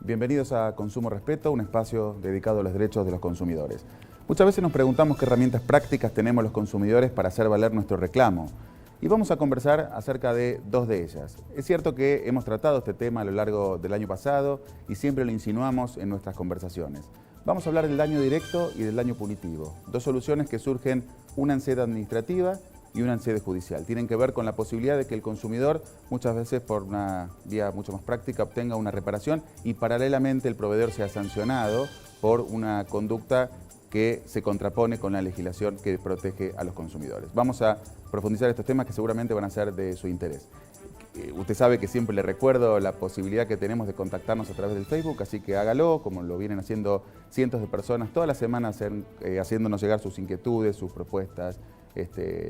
Bienvenidos a Consumo Respeto, un espacio dedicado a los derechos de los consumidores. Muchas veces nos preguntamos qué herramientas prácticas tenemos los consumidores para hacer valer nuestro reclamo. Y vamos a conversar acerca de dos de ellas. Es cierto que hemos tratado este tema a lo largo del año pasado y siempre lo insinuamos en nuestras conversaciones. Vamos a hablar del daño directo y del daño punitivo, dos soluciones que surgen una en sede administrativa y una en sede judicial. Tienen que ver con la posibilidad de que el consumidor, muchas veces por una vía mucho más práctica, obtenga una reparación y paralelamente el proveedor sea sancionado por una conducta que se contrapone con la legislación que protege a los consumidores. Vamos a profundizar estos temas que seguramente van a ser de su interés. Usted sabe que siempre le recuerdo la posibilidad que tenemos de contactarnos a través del Facebook, así que hágalo, como lo vienen haciendo cientos de personas todas las semanas, haciéndonos llegar sus inquietudes, sus propuestas.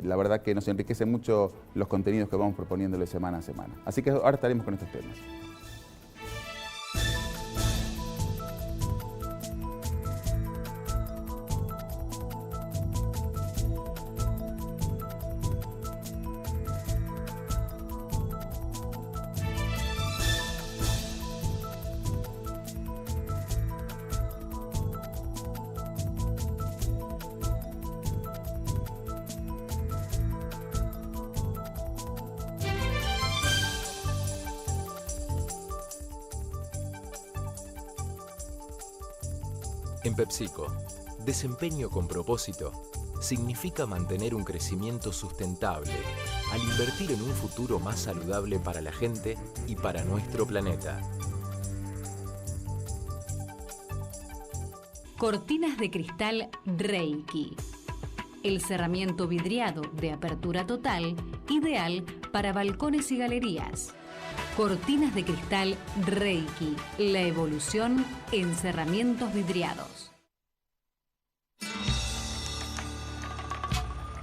La verdad que nos enriquece mucho los contenidos que vamos proponiéndole semana a semana. Así que ahora estaremos con estos temas. En PepsiCo, desempeño con propósito significa mantener un crecimiento sustentable al invertir en un futuro más saludable para la gente y para nuestro planeta. Cortinas de cristal Reiki. El cerramiento vidriado de apertura total, ideal para balcones y galerías. Cortinas de cristal Reiki. La evolución en cerramientos vidriados.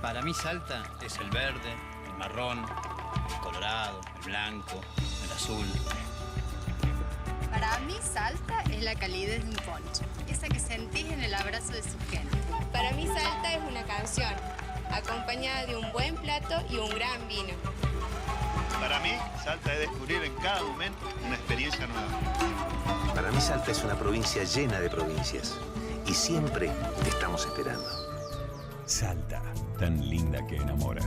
Para mí Salta es el verde, el marrón, el colorado, el blanco, el azul. Para mí Salta es la calidez de un poncho, esa que sentís en el abrazo de su gente. Para mí Salta es una canción, acompañada de un buen plato y un gran vino. Para mí, Salta es descubrir en cada momento una experiencia nueva. Para mí, Salta es una provincia llena de provincias y siempre te estamos esperando. Salta, tan linda que enamora.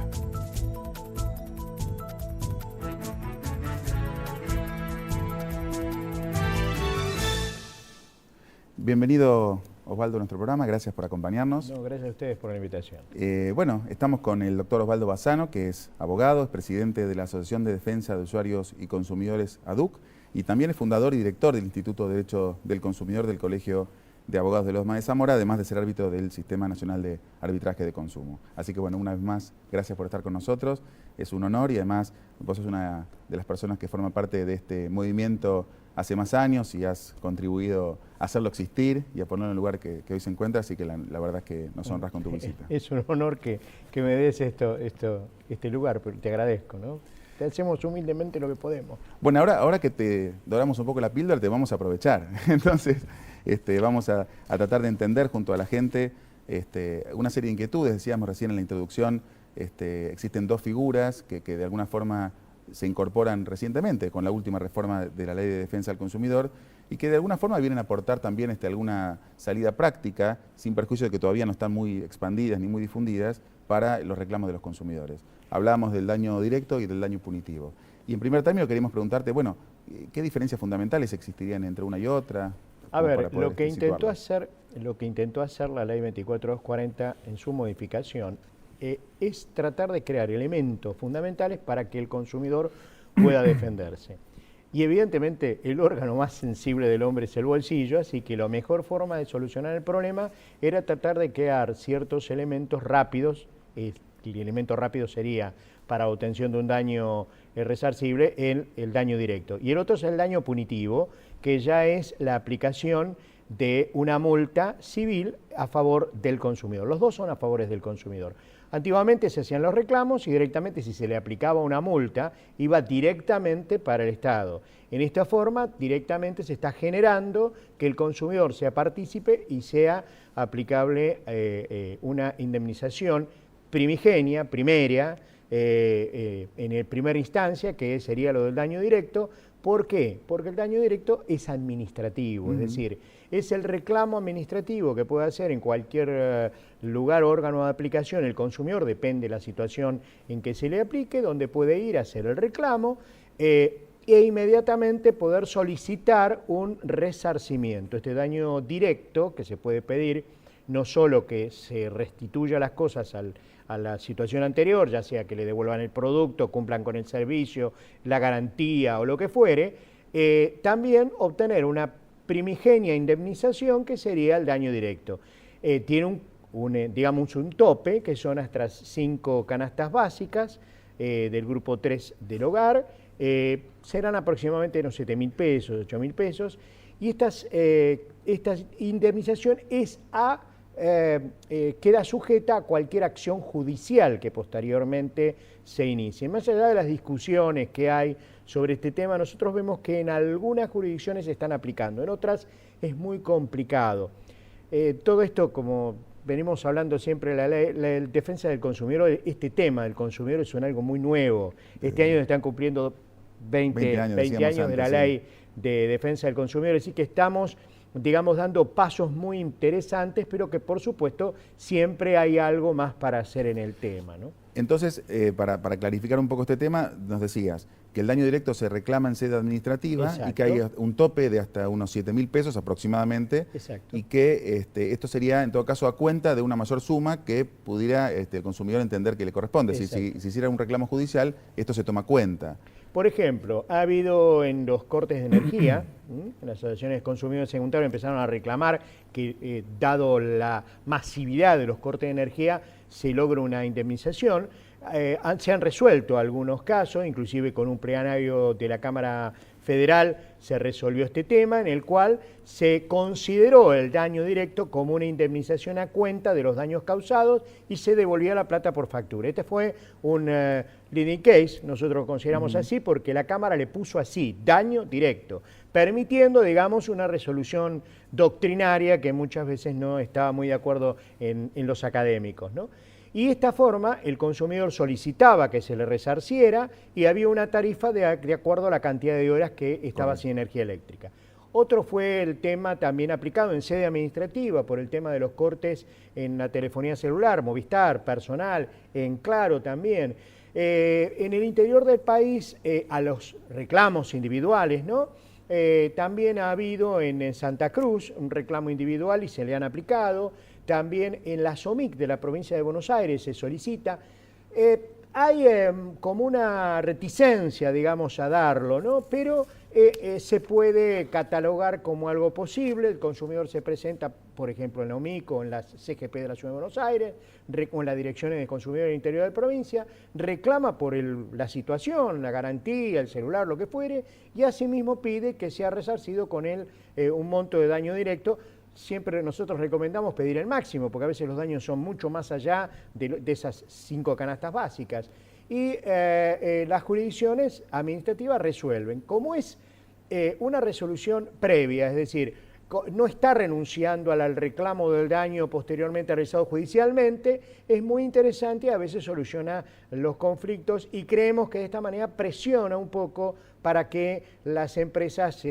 Bienvenido, Osvaldo, a nuestro programa. Gracias por acompañarnos. No, gracias a ustedes por la invitación. Bueno, estamos con el doctor Osvaldo Bassano, que es abogado, es presidente de la Asociación de Defensa de Usuarios y Consumidores, ADUC, y también es fundador y director del Instituto de Derecho del Consumidor del Colegio de Abogados de Loma de Zamora, además de ser árbitro del Sistema Nacional de Arbitraje de Consumo. Así que, bueno, una vez más, gracias por estar con nosotros. Es un honor y además vos sos una de las personas que forma parte de este movimiento hace más años y has contribuido a hacerlo existir y a ponerlo en el lugar que hoy se encuentra, así que la verdad es que nos honras con tu visita. Es un honor que me des este lugar, pero te agradezco, ¿no? Te hacemos humildemente lo que podemos. Bueno, ahora que te doramos un poco la píldora, te vamos a aprovechar. Entonces, vamos a tratar de entender junto a la gente una serie de inquietudes. Decíamos recién en la introducción, existen dos figuras que de alguna forma se incorporan recientemente con la última reforma de la Ley de Defensa del Consumidor y que de alguna forma vienen a aportar también alguna salida práctica, sin perjuicio de que todavía no están muy expandidas ni muy difundidas, para los reclamos de los consumidores. Hablábamos del daño directo y del daño punitivo. Y en primer término queríamos preguntarte, bueno, ¿qué diferencias fundamentales existirían entre una y otra? A ver, lo que intentó hacer la Ley 24240 en su modificación es tratar de crear elementos fundamentales para que el consumidor pueda defenderse. Y evidentemente el órgano más sensible del hombre es el bolsillo, así que la mejor forma de solucionar el problema era tratar de crear ciertos elementos rápidos. El elemento rápido sería para obtención de un daño resarcible el daño directo. Y el otro es el daño punitivo, que ya es la aplicación de una multa civil a favor del consumidor. Los dos son a favor del consumidor. Antiguamente se hacían los reclamos y directamente si se le aplicaba una multa iba directamente para el Estado. En esta forma directamente se está generando que el consumidor sea partícipe y sea aplicable una indemnización primaria, en el primer instancia, que sería lo del daño directo, ¿Por qué? Porque el daño directo es administrativo, es decir, es el reclamo administrativo que puede hacer en cualquier lugar o órgano de aplicación el consumidor, depende de la situación en que se le aplique, donde puede ir a hacer el reclamo e inmediatamente poder solicitar un resarcimiento. Este daño directo que se puede pedir, no solo que se restituya las cosas a la situación anterior, ya sea que le devuelvan el producto, cumplan con el servicio, la garantía o lo que fuere, también obtener una primigenia indemnización que sería el daño directo. Tiene digamos un tope, que son hasta 5 canastas básicas del grupo 3 del hogar, serán aproximadamente unos 7.000 pesos, 8.000 pesos, y esta indemnización queda sujeta a cualquier acción judicial que posteriormente se inicie. Más allá de las discusiones que hay sobre este tema, nosotros vemos que en algunas jurisdicciones se están aplicando, en otras es muy complicado. Todo esto, como venimos hablando siempre, la defensa del consumidor, este tema del consumidor es algo muy nuevo. Este año están cumpliendo 20 años de la ley de defensa del consumidor, así que estamos, digamos, dando pasos muy interesantes, pero que por supuesto siempre hay algo más para hacer en el tema, ¿no? Entonces, para clarificar un poco este tema, nos decías que el daño directo se reclama en sede administrativa. Exacto. Y que hay un tope de hasta unos 7.000 pesos aproximadamente. Exacto. Y que esto sería en todo caso a cuenta de una mayor suma que pudiera el consumidor entender que le corresponde. Si hiciera un reclamo judicial, esto se toma cuenta. Por ejemplo, ha habido en los cortes de energía, en las asociaciones de consumidores secundarios empezaron a reclamar que dado la masividad de los cortes de energía se logra una indemnización. Se han resuelto algunos casos, inclusive con un plenario de la Cámara Federal se resolvió este tema, en el cual se consideró el daño directo como una indemnización a cuenta de los daños causados y se devolvía la plata por factura. Este fue un leading case, nosotros lo consideramos así, porque la Cámara le puso así, daño directo, permitiendo, digamos, una resolución doctrinaria que muchas veces no estaba muy de acuerdo en los académicos, ¿no? Y de esta forma el consumidor solicitaba que se le resarciera y había una tarifa de acuerdo a la cantidad de horas que estaba sin energía eléctrica. Otro fue el tema también aplicado en sede administrativa por el tema de los cortes en la telefonía celular, Movistar, Personal, en Claro también. En el interior del país, a los reclamos individuales, ¿no? También ha habido en Santa Cruz un reclamo individual y se le han aplicado. También en la SOMIC de la provincia de Buenos Aires se solicita. Hay como una reticencia, digamos, a darlo, ¿no? Pero se puede catalogar como algo posible. El consumidor se presenta, por ejemplo, en la OMIC o en la CGP de la Ciudad de Buenos Aires, o en las direcciones de consumidor del interior de la provincia, reclama por la situación, la garantía, el celular, lo que fuere, y asimismo pide que sea resarcido con él un monto de daño directo. Siempre nosotros recomendamos pedir el máximo, porque a veces los daños son mucho más allá de esas 5 canastas básicas. Y las jurisdicciones administrativas resuelven. Como es una resolución previa, es decir, no está renunciando al reclamo del daño posteriormente realizado judicialmente, es muy interesante y a veces soluciona los conflictos y creemos que de esta manera presiona un poco para que las empresas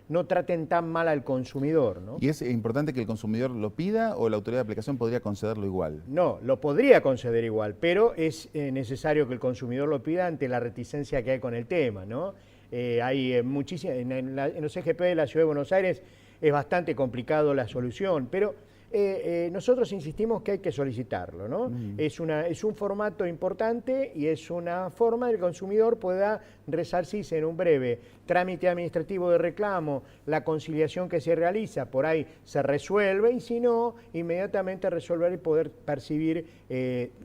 no traten tan mal al consumidor, ¿no? ¿Y es importante que el consumidor lo pida o la autoridad de aplicación podría concederlo igual? No, lo podría conceder igual, pero es necesario que el consumidor lo pida ante la reticencia que hay con el tema, ¿no? Hay muchísimas, en los CGP de la Ciudad de Buenos Aires es bastante complicado la solución, pero nosotros insistimos que hay que solicitarlo, ¿no? Es un formato importante y es una forma del consumidor pueda resarcirse en un breve trámite administrativo de reclamo, la conciliación que se realiza, por ahí se resuelve y si no, inmediatamente resolver y poder percibir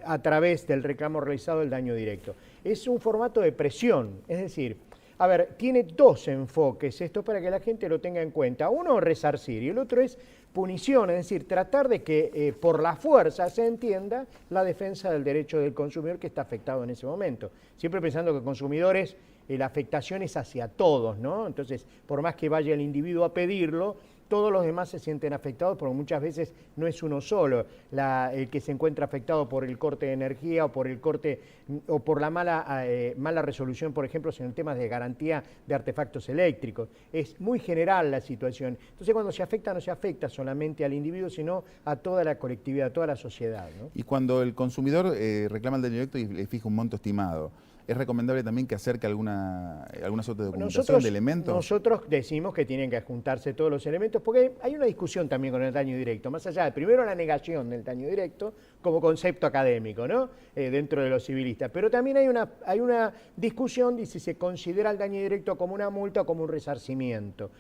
a través del reclamo realizado el daño directo. Es un formato de presión, es decir, a ver, tiene 2 enfoques esto para que la gente lo tenga en cuenta. Uno, resarcir, y el otro es punición, es decir, tratar de que por la fuerza se entienda la defensa del derecho del consumidor que está afectado en ese momento. Siempre pensando que el consumidor es la afectación es hacia todos, ¿no? Entonces, por más que vaya el individuo a pedirlo, todos los demás se sienten afectados, porque muchas veces no es uno solo el que se encuentra afectado por el corte de energía o por el corte o por la mala resolución, por ejemplo, en temas de garantía de artefactos eléctricos. Es muy general la situación. Entonces, cuando se afecta, no se afecta solamente al individuo, sino a toda la colectividad, a toda la sociedad, ¿no? Y cuando el consumidor reclama el daño directo y le fija un monto estimado, ¿es recomendable también que acerque alguna suerte de documentación de elementos? Nosotros decimos que tienen que adjuntarse todos los elementos, porque hay una discusión también con el daño directo, más allá de primero la negación del daño directo como concepto académico, ¿no? Dentro de los civilistas, pero también hay una discusión de si se considera el daño directo como una multa o como un resarcimiento.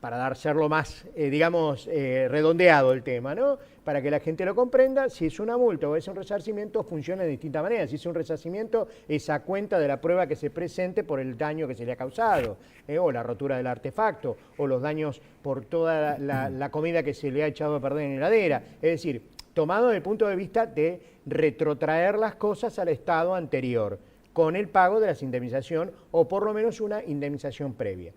Para hacerlo más, redondeado el tema, ¿no? Para que la gente lo comprenda, si es una multa o es un resarcimiento, funciona de distinta manera. Si es un resarcimiento, es a cuenta de la prueba que se presente por el daño que se le ha causado, o la rotura del artefacto, o los daños por toda la comida que se le ha echado a perder en la heladera. Es decir, tomado desde el punto de vista de retrotraer las cosas al estado anterior, con el pago de las indemnizaciones, o por lo menos una indemnización previa.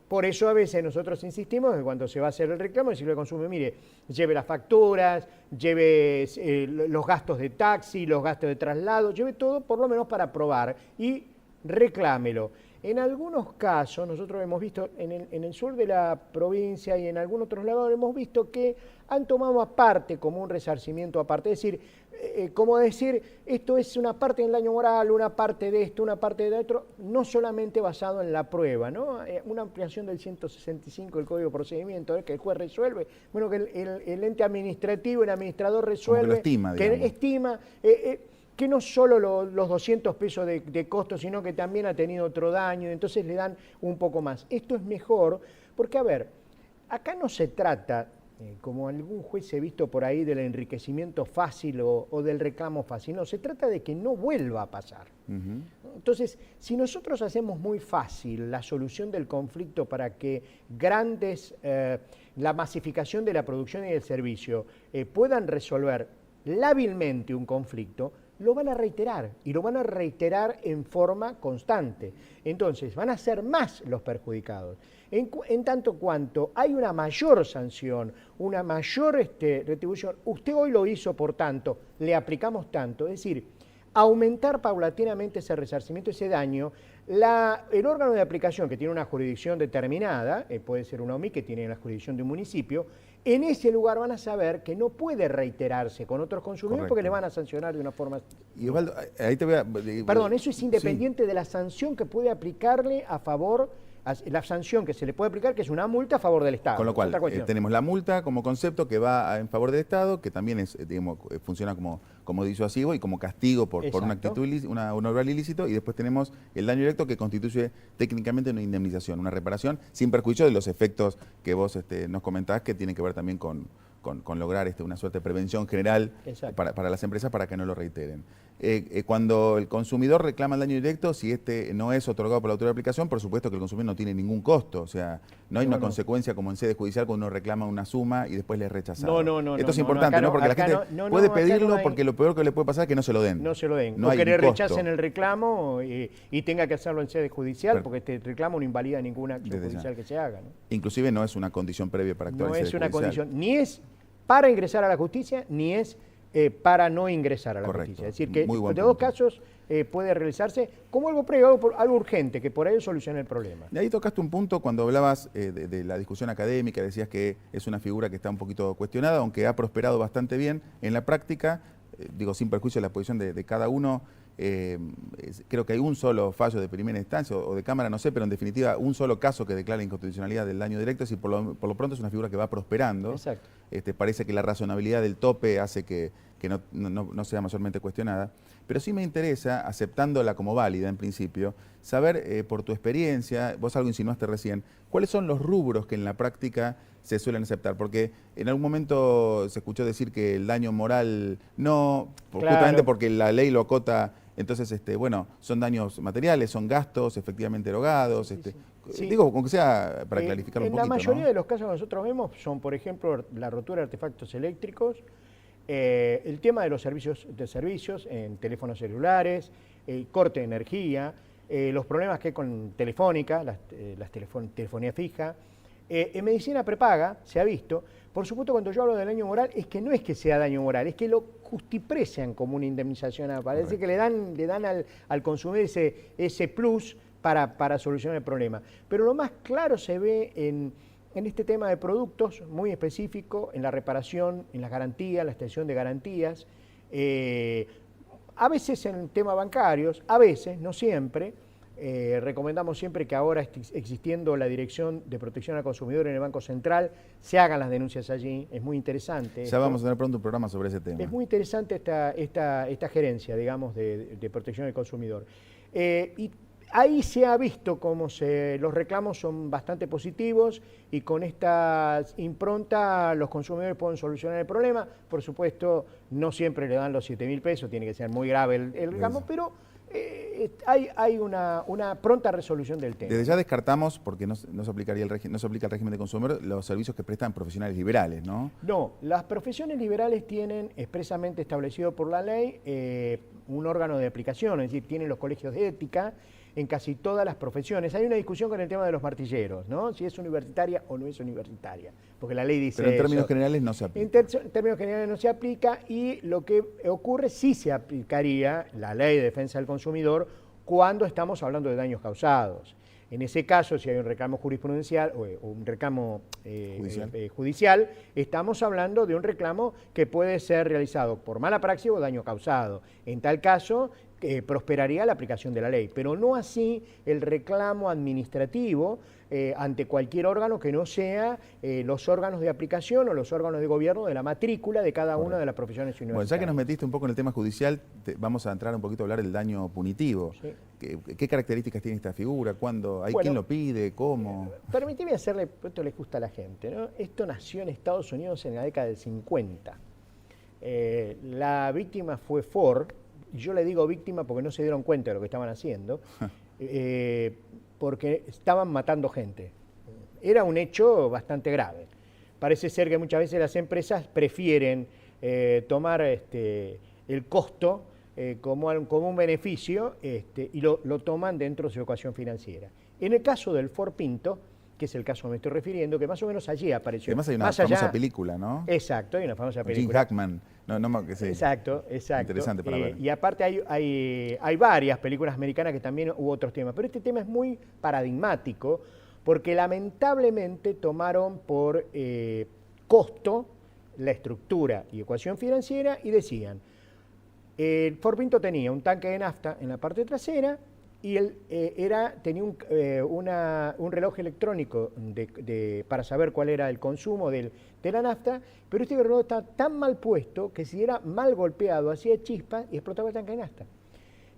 Por eso a veces nosotros insistimos que cuando se va a hacer el reclamo, decirle al consumidor, mire, lleve las facturas, lleve los gastos de taxi, los gastos de traslado, lleve todo por lo menos para probar y reclámelo. En algunos casos, nosotros hemos visto en el sur de la provincia y en algunos otros lados, hemos visto que han tomado aparte como un resarcimiento aparte, es decir, esto es una parte del daño moral, una parte de esto, una parte de otro, no solamente basado en la prueba, ¿no? Una ampliación del 165 del Código de Procedimiento, que el juez resuelve, bueno, que el ente administrativo, el administrador resuelve, como que lo estima, que no solo los 200 pesos de costo, sino que también ha tenido otro daño, entonces le dan un poco más. Esto es mejor, porque a ver, acá no se trata, como algún juez he visto por ahí, del enriquecimiento fácil o del reclamo fácil, no, se trata de que no vuelva a pasar. Entonces, si nosotros hacemos muy fácil la solución del conflicto para que la masificación de la producción y del servicio puedan resolver lábilmente un conflicto, lo van a reiterar, y lo van a reiterar en forma constante. Entonces, van a ser más los perjudicados. En tanto cuanto hay una mayor sanción, una mayor retribución, usted hoy lo hizo, por tanto, le aplicamos tanto, es decir, aumentar paulatinamente ese resarcimiento, ese daño. El órgano de aplicación, que tiene una jurisdicción determinada, puede ser una OMI que tiene la jurisdicción de un municipio, en ese lugar van a saber que no puede reiterarse con otros consumidores. Correcto. Porque le van a sancionar de una forma... Y Osvaldo, ahí te voy a... Perdón, eso es independiente de la sanción que puede aplicarle a favor... La sanción que se le puede aplicar, que es una multa a favor del Estado. Con lo cual, tenemos la multa como concepto que va en favor del Estado, que también funciona como disuasivo y como castigo por una actitud, un obrar ilícito, y después tenemos el daño directo, que constituye técnicamente una indemnización, una reparación, sin perjuicio de los efectos que vos nos comentás, que tienen que ver también con lograr una suerte de prevención general para las empresas para que no lo reiteren. Cuando el consumidor reclama el daño directo, si no es otorgado por la autoridad de aplicación, por supuesto que el consumidor no tiene ningún costo, o sea, no hay una consecuencia como en sede judicial cuando uno reclama una suma y después le es rechazado. No. Esto es importante, ¿no? Porque la gente puede pedirlo porque lo peor que le puede pasar es que no se lo den. No se lo den. O que le rechacen el reclamo y tenga que hacerlo en sede judicial, porque este reclamo no invalida ninguna acción judicial que se haga, ¿no? Inclusive no es una condición previa para actuar en sede judicial. No es una condición, ni es para ingresar a la justicia, ni es para no ingresar a la justicia. Es decir, que de dos casos puede realizarse como algo previo, algo urgente, que por ahí solucione el problema. De ahí tocaste un punto cuando hablabas de la discusión académica, decías que es una figura que está un poquito cuestionada, aunque ha prosperado bastante bien en la práctica, sin perjuicio de la posición de cada uno. Creo que hay un solo fallo de primera instancia o de Cámara, no sé, pero en definitiva un solo caso que declara inconstitucionalidad del daño directo, y por lo pronto es una figura que va prosperando. Exacto. Parece que la razonabilidad del tope hace que no sea mayormente cuestionada, pero sí me interesa, aceptándola como válida en principio, saber por tu experiencia, vos algo insinuaste recién, cuáles son los rubros que en la práctica se suelen aceptar, porque en algún momento se escuchó decir que el daño moral no, justamente porque la ley lo acota. Entonces, son daños materiales, son gastos efectivamente erogados. Sí. Digo, con que sea para clarificar un poquito. En la mayoría de los casos que nosotros vemos son, por ejemplo, la rotura de artefactos eléctricos, el tema de los servicios en teléfonos celulares, corte de energía, los problemas que hay con Telefónica, telefonía fija. En medicina prepaga, se ha visto, por supuesto cuando yo hablo del daño moral, es que no es que sea daño moral, es que lo justiprecian como una indemnización. Parece que le dan al consumidor ese plus para solucionar el problema. Pero lo más claro se ve en este tema de productos muy específico, en la reparación, en las garantías, la extensión de garantías, a veces en temas bancarios, a veces, no siempre. Recomendamos siempre que ahora existiendo la Dirección de Protección al Consumidor en el Banco Central, se hagan las denuncias allí, es muy interesante. Ya vamos a tener pronto un programa sobre ese tema. Es muy interesante esta gerencia, digamos, de protección al consumidor. Y ahí se ha visto cómo los reclamos son bastante positivos y con esta impronta los consumidores pueden solucionar el problema. Por supuesto, no siempre le dan los 7.000 pesos, tiene que ser muy grave el reclamo, pero hay una pronta resolución del tema. Desde ya descartamos, porque no se aplica el régimen de consumidor, los servicios que prestan profesionales liberales, ¿no? No, las profesiones liberales tienen expresamente establecido por la ley un órgano de aplicación, es decir, tienen los colegios de ética en casi todas las profesiones. Hay una discusión con el tema de los martilleros, ¿no? Si es universitaria o no es universitaria, porque la ley dice pero en términos generales no se aplica. En términos generales no se aplica y lo que ocurre sí se aplicaría la ley de defensa del consumidor cuando estamos hablando de daños causados. En ese caso, si hay un reclamo jurisprudencial o un reclamo judicial, estamos hablando de un reclamo que puede ser realizado por mala praxis o daño causado. En tal caso, prosperaría la aplicación de la ley, pero no así el reclamo administrativo ante cualquier órgano que no sea los órganos de aplicación o los órganos de gobierno de la matrícula de cada una de las profesiones universitarias. Bueno, ya que nos metiste un poco en el tema judicial, vamos a entrar un poquito a hablar del daño punitivo. Sí. ¿Qué características tiene esta figura? ¿Cuándo? ¿Quién lo pide? ¿Cómo? Permíteme hacerle, esto les gusta a la gente, ¿no? Esto nació en Estados Unidos en la década del 50. La víctima fue Ford. Yo le digo víctima porque no se dieron cuenta de lo que estaban haciendo, porque estaban matando gente. Era un hecho bastante grave. Parece ser que muchas veces las empresas prefieren tomar el costo como un beneficio y lo toman dentro de su ecuación financiera. En el caso del Ford Pinto, que es el caso que me estoy refiriendo, que más o menos allí apareció. Además hay una famosa película, ¿no? Exacto, hay una famosa película. Jim Hackman. Exacto. Interesante para ver. Y aparte hay varias películas americanas que también hubo otros temas, pero este tema es muy paradigmático porque lamentablemente tomaron por costo la estructura y ecuación financiera y decían, el Ford Pinto tenía un tanque de nafta en la parte trasera y él tenía un reloj electrónico para saber cuál era el consumo de la nafta, pero este reloj estaba tan mal puesto que si era mal golpeado hacía chispas y explotaba el tanque de nafta.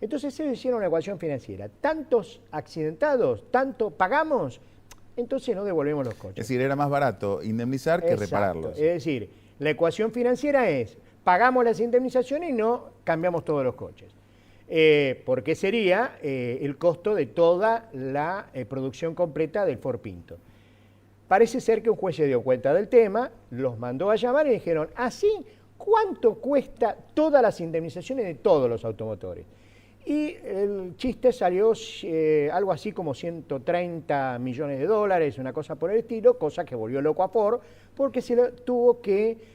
Entonces se hicieron una ecuación financiera. Tantos accidentados, tanto pagamos, entonces no devolvemos los coches. Es decir, era más barato indemnizar que repararlos. Es decir, la ecuación financiera es, pagamos las indemnizaciones y no cambiamos todos los coches. Porque sería el costo de toda la producción completa del Ford Pinto. Parece ser que un juez se dio cuenta del tema, los mandó a llamar y dijeron, ¿así cuánto cuesta todas las indemnizaciones de todos los automotores? Y el chiste salió algo así como 130 millones de dólares, una cosa por el estilo, cosa que volvió loco a Ford, porque se lo tuvo que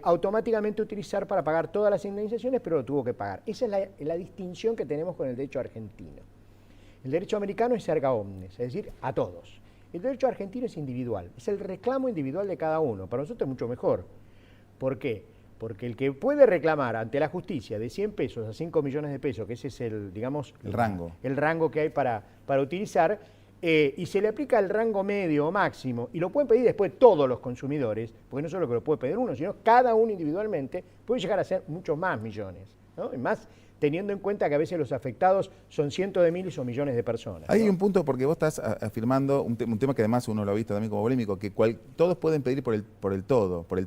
automáticamente utilizar para pagar todas las indemnizaciones, pero lo tuvo que pagar. Esa es la distinción que tenemos con el derecho argentino. El derecho americano es erga omnes, es decir, a todos. El derecho argentino es individual, es el reclamo individual de cada uno. Para nosotros es mucho mejor. ¿Por qué? Porque el que puede reclamar ante la justicia de 100 pesos a 5 millones de pesos, que ese es el rango que hay para utilizar, y se le aplica el rango medio o máximo, y lo pueden pedir después todos los consumidores, porque no solo que lo puede pedir uno, sino cada uno individualmente, puede llegar a ser muchos más millones, ¿no? Y más teniendo en cuenta que a veces los afectados son cientos de miles o millones de personas. Hay un punto, porque vos estás afirmando un tema que además uno lo ha visto también como polémico, que todos pueden pedir por el tope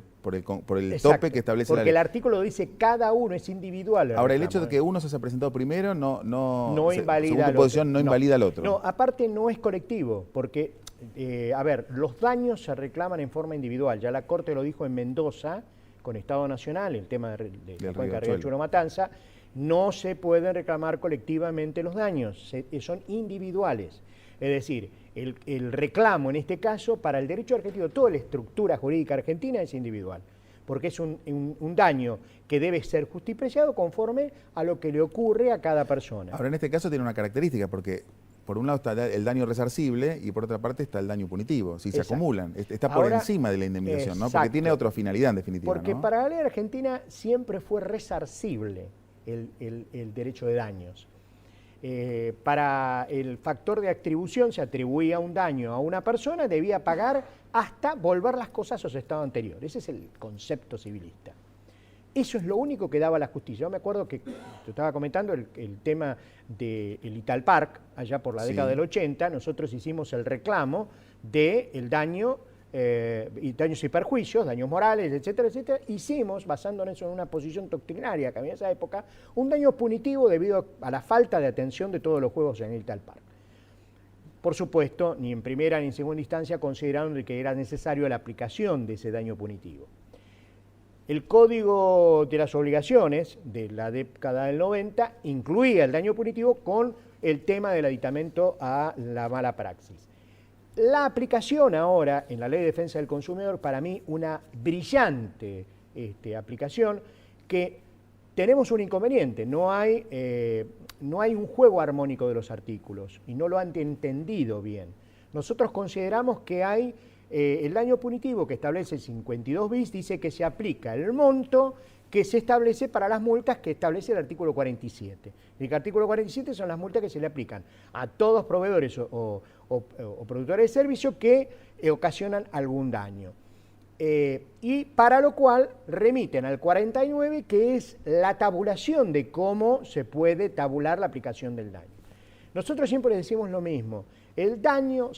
que establece la ley. Porque el artículo dice cada uno, es individual. Ahora, el hecho de que uno se haya presentado primero no invalida según tu posición, no invalida al otro. No, aparte no es colectivo, porque, los daños se reclaman en forma individual. Ya la Corte lo dijo en Mendoza, con Estado Nacional, el tema de Cuenca, Riachuelo, Matanza, no se pueden reclamar colectivamente los daños, son individuales. Es decir, el reclamo en este caso para el derecho argentino, toda la estructura jurídica argentina es individual, porque es un daño que debe ser justipreciado conforme a lo que le ocurre a cada persona. Ahora, en este caso tiene una característica, porque por un lado está el daño resarcible y por otra parte está el daño punitivo. Si se acumulan, está por encima de la indemnización, ¿no? Porque tiene otra finalidad en definitiva. Porque ¿no? para la ley argentina siempre fue resarcible el derecho de daños. Para el factor de atribución se atribuía un daño a una persona, debía pagar hasta volver las cosas a su estado anterior. Ese es el concepto civilista. Eso es lo único que daba la justicia. Yo me acuerdo que te estaba comentando el tema del Italpark, allá por la década del 80, nosotros hicimos el reclamo del daño, daños y perjuicios, daños morales, etcétera, etcétera. Hicimos, basándonos en una posición doctrinaria que había en esa época, un daño punitivo debido a la falta de atención de todos los juegos en el Italpark. Por supuesto, ni en primera ni en segunda instancia consideraron que era necesario la aplicación de ese daño punitivo. El Código de las Obligaciones de la década del 90 incluía el daño punitivo con el tema del aditamento a la mala praxis. La aplicación ahora en la Ley de Defensa del Consumidor, para mí una brillante aplicación, que tenemos un inconveniente, no hay un juego armónico de los artículos y no lo han entendido bien. Nosotros consideramos que hay el daño punitivo que establece el 52 bis, dice que se aplica el monto que se establece para las multas que establece el artículo 47. El artículo 47 son las multas que se le aplican a todos proveedores o productores de servicio que ocasionan algún daño. Y para lo cual remiten al 49, que es la tabulación de cómo se puede tabular la aplicación del daño. Nosotros siempre decimos lo mismo. El daño,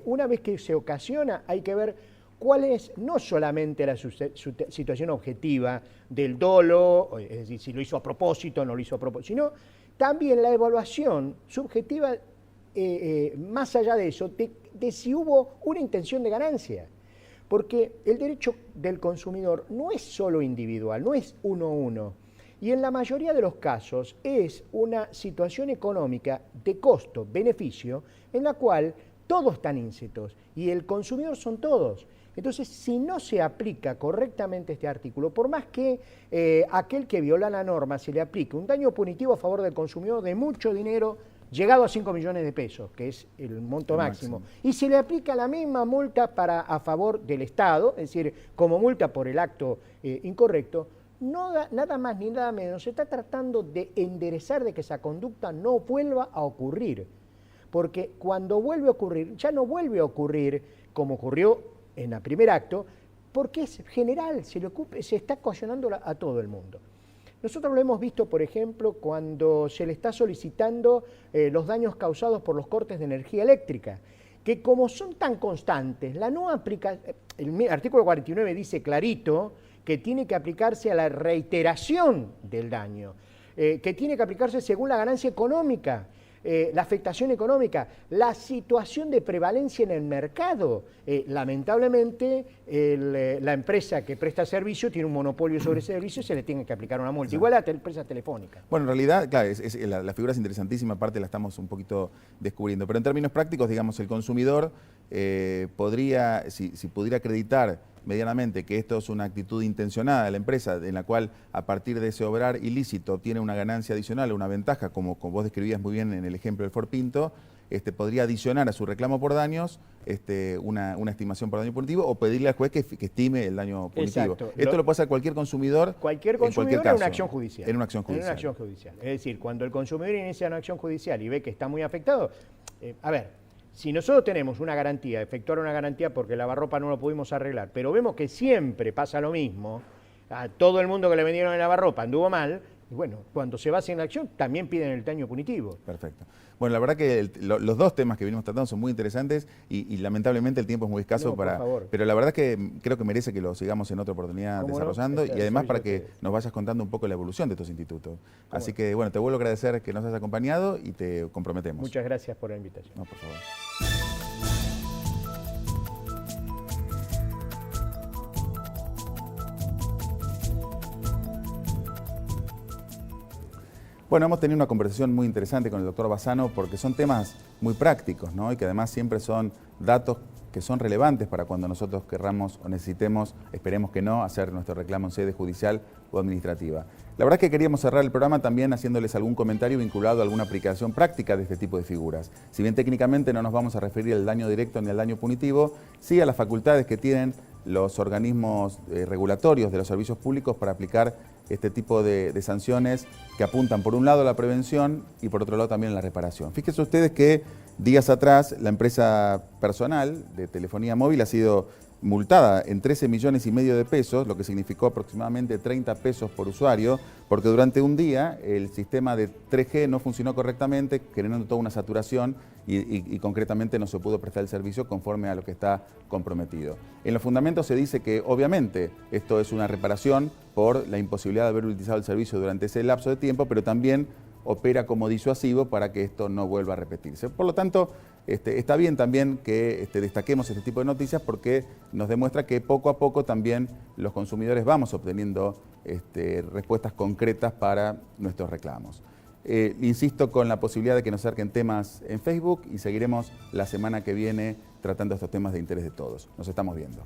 una vez que se ocasiona, hay que ver cuál es no solamente la situación objetiva del dolo, es decir, si lo hizo a propósito o no lo hizo a propósito, sino también la evaluación subjetiva, más allá de eso, de si hubo una intención de ganancia. Porque el derecho del consumidor no es solo individual, no es uno a uno. Y en la mayoría de los casos es una situación económica de costo-beneficio en la cual todos están íncetos y el consumidor son todos. Entonces, si no se aplica correctamente este artículo, por más que aquel que viola la norma se le aplique un daño punitivo a favor del consumidor de mucho dinero, llegado a 5 millones de pesos, que es el monto máximo, y se le aplica la misma multa a favor del Estado, es decir, como multa por el acto incorrecto, nada más ni nada menos, se está tratando de enderezar de que esa conducta no vuelva a ocurrir. Porque cuando vuelve a ocurrir, ya no vuelve a ocurrir como ocurrió en el primer acto, porque es general, se está coaccionando a todo el mundo. Nosotros lo hemos visto, por ejemplo, cuando se le está solicitando los daños causados por los cortes de energía eléctrica, que como son tan constantes, la no aplica, el artículo 49 dice clarito que tiene que aplicarse a la reiteración del daño, que tiene que aplicarse según la ganancia económica, la afectación económica, la situación de prevalencia en el mercado. Lamentablemente, la empresa que presta servicio tiene un monopolio sobre ese servicio y se le tiene que aplicar una multa. Igual a la empresa telefónica. Bueno, en realidad, claro, la figura es interesantísima, aparte la estamos un poquito descubriendo. Pero en términos prácticos, digamos, el consumidor podría, si pudiera acreditar medianamente que esto es una actitud intencionada de la empresa, en la cual a partir de ese obrar ilícito obtiene una ganancia adicional o una ventaja, como vos describías muy bien en el ejemplo del Ford Pinto, podría adicionar a su reclamo por daños una estimación por daño punitivo o pedirle al juez que estime el daño punitivo. Exacto. Esto lo puede hacer cualquier consumidor en cualquier caso. En una acción judicial. En una acción judicial. En una acción judicial. Es decir, cuando el consumidor inicia una acción judicial y ve que está muy afectado, si nosotros tenemos una garantía, efectuar una garantía porque el lavarropa no lo pudimos arreglar, pero vemos que siempre pasa lo mismo, a todo el mundo que le vendieron el lavarropa anduvo mal, y bueno, cuando se va haciendo la acción también piden el daño punitivo. Perfecto. Bueno, la verdad que los dos temas que venimos tratando son muy interesantes y lamentablemente el tiempo es muy escaso pero la verdad que creo que merece que lo sigamos en otra oportunidad desarrollando y además para que nos vayas contando un poco la evolución de estos institutos. Así que bueno, te vuelvo a agradecer que nos hayas acompañado y te comprometemos. Muchas gracias por la invitación. No, por favor. Bueno, hemos tenido una conversación muy interesante con el doctor Bassano porque son temas muy prácticos, ¿no? Y que además siempre son datos que son relevantes para cuando nosotros querramos o necesitemos, esperemos que no, hacer nuestro reclamo en sede judicial o administrativa. La verdad es que queríamos cerrar el programa también haciéndoles algún comentario vinculado a alguna aplicación práctica de este tipo de figuras. Si bien técnicamente no nos vamos a referir al daño directo ni al daño punitivo, sí a las facultades que tienen los organismos regulatorios de los servicios públicos para aplicar este tipo de sanciones que apuntan por un lado a la prevención y por otro lado también a la reparación. Fíjense ustedes que días atrás la empresa personal de telefonía móvil ha sido multada en 13,5 millones de pesos, lo que significó aproximadamente 30 pesos por usuario, porque durante un día el sistema de 3G no funcionó correctamente, generando toda una saturación y concretamente no se pudo prestar el servicio conforme a lo que está comprometido. En los fundamentos se dice que obviamente esto es una reparación por la imposibilidad de haber utilizado el servicio durante ese lapso de tiempo, pero también opera como disuasivo para que esto no vuelva a repetirse. Por lo tanto, está bien también que destaquemos este tipo de noticias porque nos demuestra que poco a poco también los consumidores vamos obteniendo respuestas concretas para nuestros reclamos. Insisto con la posibilidad de que nos acerquen temas en Facebook y seguiremos la semana que viene tratando estos temas de interés de todos. Nos estamos viendo.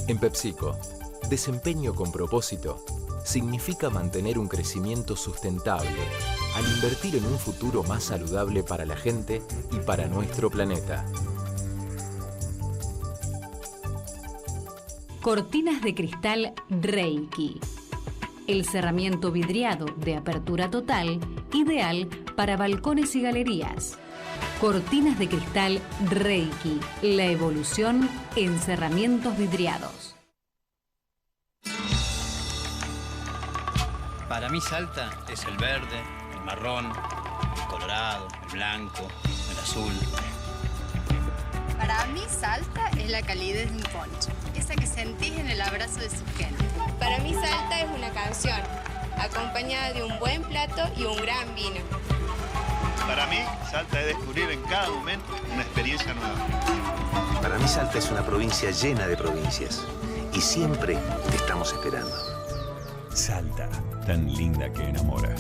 En PepsiCo, desempeño con propósito significa mantener un crecimiento sustentable al invertir en un futuro más saludable para la gente y para nuestro planeta. Cortinas de cristal Reiki. El cerramiento vidriado de apertura total, ideal para balcones y galerías. Cortinas de cristal Reiki. La evolución en cerramientos vidriados. Para mí Salta es el verde, el marrón, el colorado, el blanco, el azul. Para mí Salta es la calidez de un poncho, esa que sentís en el abrazo de su gente. Para mí Salta es una canción, acompañada de un buen plato y un gran vino. Para mí, Salta es descubrir en cada momento una experiencia nueva. Para mí Salta es una provincia llena de provincias y siempre te estamos esperando. Salta, tan linda que enamora.